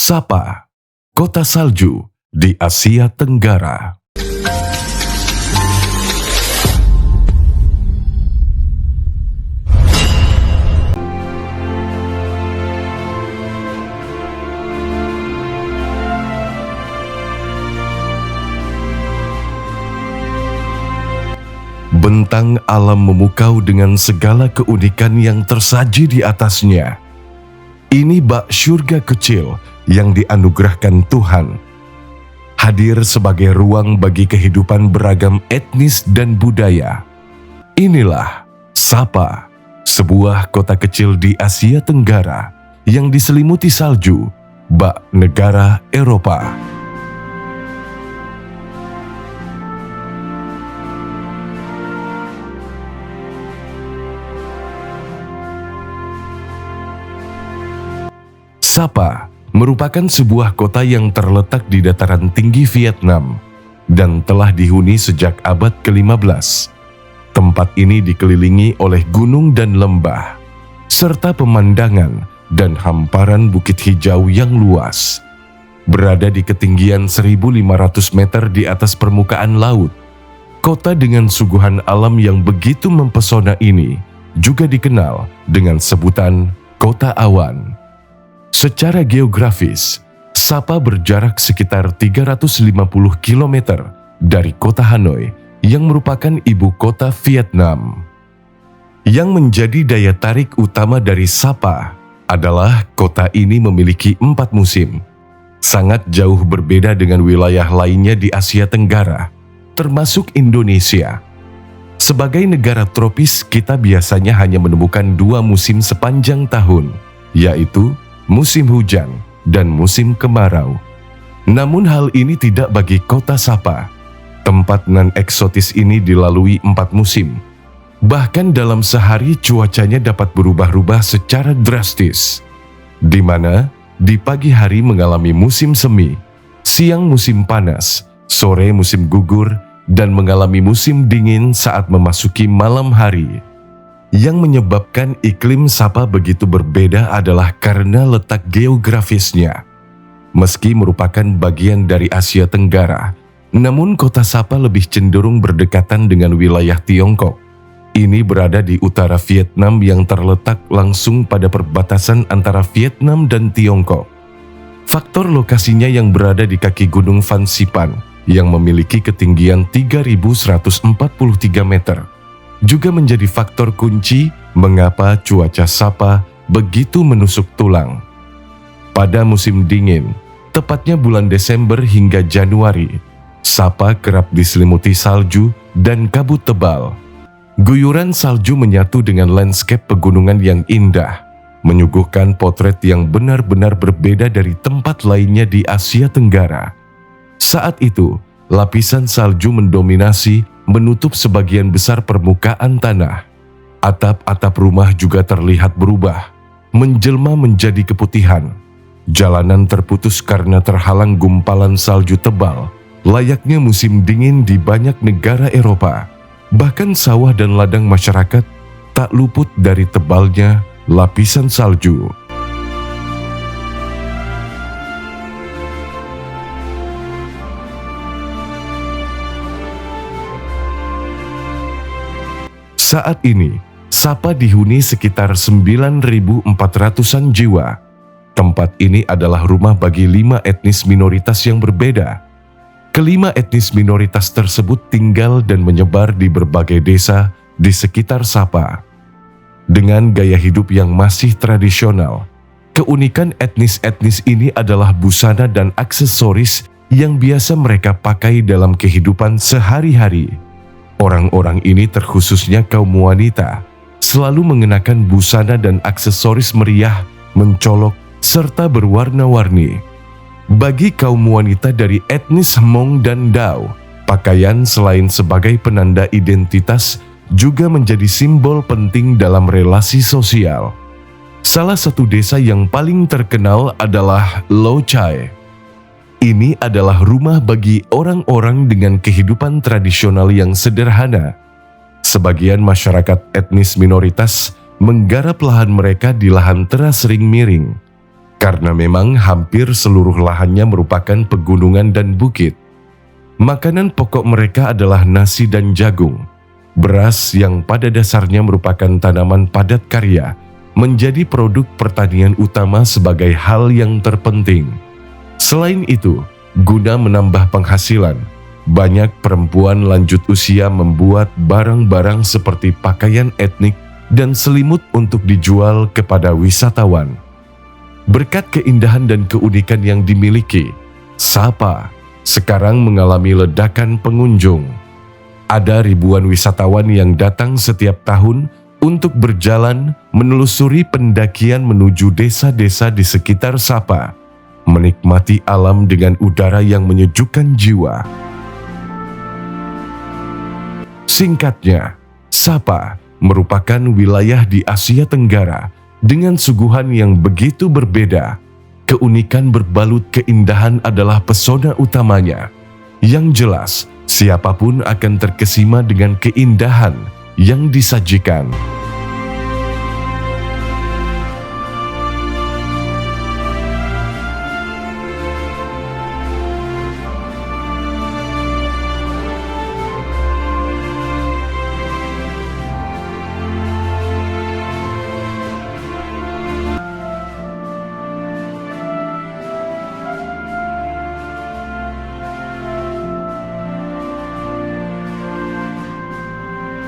Sapa, kota salju di Asia Tenggara. Bentang alam memukau dengan segala keunikan yang tersaji di atasnya. Ini bak syurga kecil yang dianugerahkan Tuhan, hadir sebagai ruang bagi kehidupan beragam etnis dan budaya. Inilah Sapa, sebuah kota kecil di Asia Tenggara yang diselimuti salju, bak negara Eropa. Sapa merupakan sebuah kota yang terletak di dataran tinggi Vietnam dan telah dihuni sejak abad ke-15. Tempat ini dikelilingi oleh gunung dan lembah, serta pemandangan dan hamparan bukit hijau yang luas. Berada di ketinggian 1.500 meter di atas permukaan laut, kota dengan suguhan alam yang begitu mempesona ini juga dikenal dengan sebutan Kota Awan. Secara geografis, Sapa berjarak sekitar 350 km dari kota Hanoi yang merupakan ibu kota Vietnam. Yang menjadi daya tarik utama dari Sapa adalah kota ini memiliki 4 musim. Sangat jauh berbeda dengan wilayah lainnya di Asia Tenggara, termasuk Indonesia. Sebagai negara tropis, kita biasanya hanya menemukan 2 musim sepanjang tahun, yaitu musim hujan dan musim kemarau. Namun hal ini tidak bagi kota Sapa. Tempat nan eksotis ini dilalui 4 musim. Bahkan dalam sehari cuacanya dapat berubah-ubah secara drastis, di mana di pagi hari mengalami musim semi, siang musim panas, sore musim gugur, dan mengalami musim dingin saat memasuki malam hari. Yang menyebabkan iklim Sapa begitu berbeda adalah karena letak geografisnya. Meski merupakan bagian dari Asia Tenggara, namun kota Sapa lebih cenderung berdekatan dengan wilayah Tiongkok. Ini berada di utara Vietnam yang terletak langsung pada perbatasan antara Vietnam dan Tiongkok. Faktor lokasinya yang berada di kaki Gunung Phan Xipang yang memiliki ketinggian 3.143 meter juga menjadi faktor kunci mengapa cuaca Sapa begitu menusuk tulang. Pada musim dingin, tepatnya bulan Desember hingga Januari, Sapa kerap diselimuti salju dan kabut tebal. Guyuran salju menyatu dengan landscape pegunungan yang indah, menyuguhkan potret yang benar-benar berbeda dari tempat lainnya di Asia Tenggara. Saat itu, lapisan salju mendominasi, menutup sebagian besar permukaan tanah. Atap-atap rumah juga terlihat berubah, menjelma menjadi keputihan. Jalanan terputus karena terhalang gumpalan salju tebal, layaknya musim dingin di banyak negara Eropa. Bahkan sawah dan ladang masyarakat tak luput dari tebalnya lapisan salju. Saat ini, Sapa dihuni sekitar 9.400-an jiwa. Tempat ini adalah rumah bagi 5 etnis minoritas yang berbeda. Kelima etnis minoritas tersebut tinggal dan menyebar di berbagai desa di sekitar Sapa. Dengan gaya hidup yang masih tradisional, keunikan etnis-etnis ini adalah busana dan aksesoris yang biasa mereka pakai dalam kehidupan sehari-hari. Orang-orang ini, terkhususnya kaum wanita, selalu mengenakan busana dan aksesoris meriah, mencolok, serta berwarna-warni. Bagi kaum wanita dari etnis Hmong dan Dao, pakaian selain sebagai penanda identitas juga menjadi simbol penting dalam relasi sosial. Salah satu desa yang paling terkenal adalah Lo Chai. Ini adalah rumah bagi orang-orang dengan kehidupan tradisional yang sederhana. Sebagian masyarakat etnis minoritas menggarap lahan mereka di lahan teras ring miring. Karena memang hampir seluruh lahannya merupakan pegunungan dan bukit. Makanan pokok mereka adalah nasi dan jagung. Beras yang pada dasarnya merupakan tanaman padat karya menjadi produk pertanian utama sebagai hal yang terpenting. Selain itu, guna menambah penghasilan, banyak perempuan lanjut usia membuat barang-barang seperti pakaian etnik dan selimut untuk dijual kepada wisatawan. Berkat keindahan dan keunikan yang dimiliki, Sapa sekarang mengalami ledakan pengunjung. Ada ribuan wisatawan yang datang setiap tahun untuk berjalan menelusuri pendakian menuju desa-desa di sekitar Sapa, menikmati alam dengan udara yang menyejukkan jiwa. Singkatnya, Sapa merupakan wilayah di Asia Tenggara dengan suguhan yang begitu berbeda. Keunikan berbalut keindahan adalah pesona utamanya. Yang jelas, siapapun akan terkesima dengan keindahan yang disajikan.